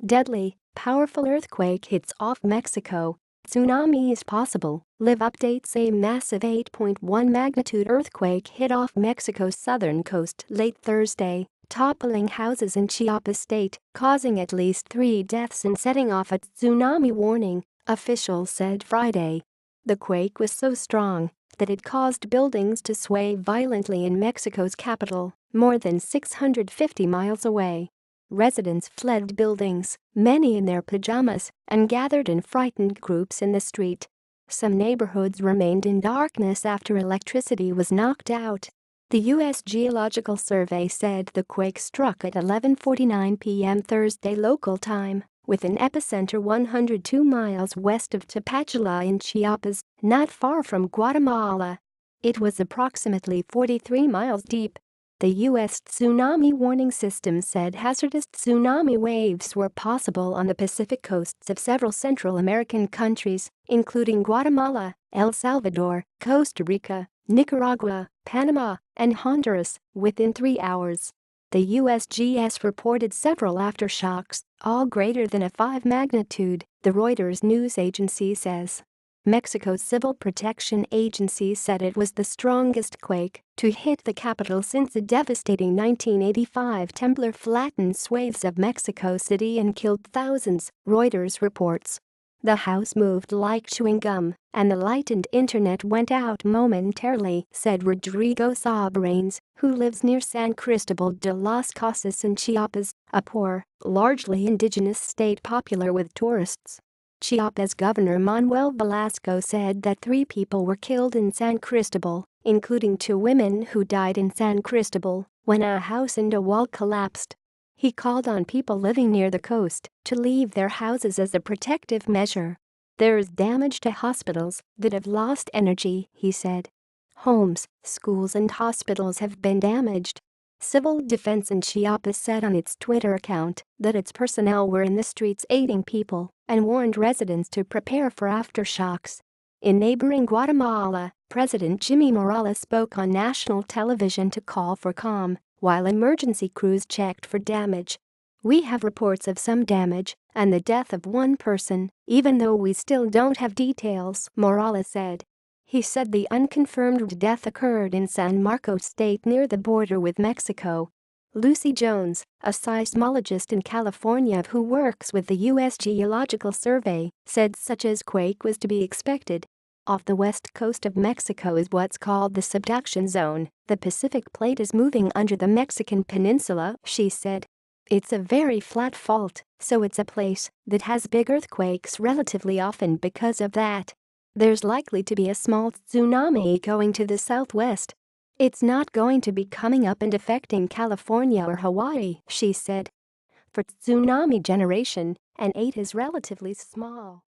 Deadly, powerful earthquake hits off Mexico. Tsunami is possible. Live updates. A massive 8.1 magnitude earthquake hit off Mexico's southern coast late Thursday, toppling houses in Chiapas state, causing at least 3 deaths and setting off a tsunami warning, officials said Friday. The quake was so strong that it caused buildings to sway violently in Mexico's capital, more than 650 miles away. Residents fled buildings, many in their pajamas, and gathered in frightened groups in the street. Some neighborhoods remained in darkness after electricity was knocked out. The U.S. Geological Survey said the quake struck at 11:49 p.m. Thursday local time, with an epicenter 102 miles west of Tapachula in Chiapas, not far from Guatemala. It was approximately 43 miles deep. The U.S. Tsunami Warning System said hazardous tsunami waves were possible on the Pacific coasts of several Central American countries, including Guatemala, El Salvador, Costa Rica, Nicaragua, Panama, and Honduras, within 3 hours. The USGS reported several aftershocks, all greater than a 5 magnitude, the Reuters news agency says. Mexico's Civil Protection Agency said it was the strongest quake to hit the capital since a devastating 1985 temblor flattened swathes of Mexico City and killed thousands, Reuters reports. The house moved like chewing gum, and the light and internet went out momentarily, said Rodrigo Sabranes, who lives near San Cristobal de las Casas in Chiapas, a poor, largely indigenous state popular with tourists. Chiapas Governor Manuel Velasco said that 3 people were killed in San Cristobal, including 2 women who died in San Cristobal when a house and a wall collapsed. He called on people living near the coast to leave their houses as a protective measure. There is damage to hospitals that have lost energy, he said. Homes, schools and hospitals have been damaged. Civil Defense in Chiapas said on its Twitter account that its personnel were in the streets aiding people and warned residents to prepare for aftershocks. In neighboring Guatemala, President Jimmy Morales spoke on national television to call for calm, while emergency crews checked for damage. We have reports of some damage and the death of 1 person, even though we still don't have details, Morales said. He said the unconfirmed death occurred in San Marcos State near the border with Mexico. Lucy Jones, a seismologist in California who works with the U.S. Geological Survey, said such a quake was to be expected. Off the west coast of Mexico is what's called the subduction zone. The Pacific plate is moving under the Mexican peninsula, she said. It's a very flat fault, so it's a place that has big earthquakes relatively often because of that. There's likely to be a small tsunami going to the southwest. It's not going to be coming up and affecting California or Hawaii, she said. For tsunami generation, an 8 is relatively small.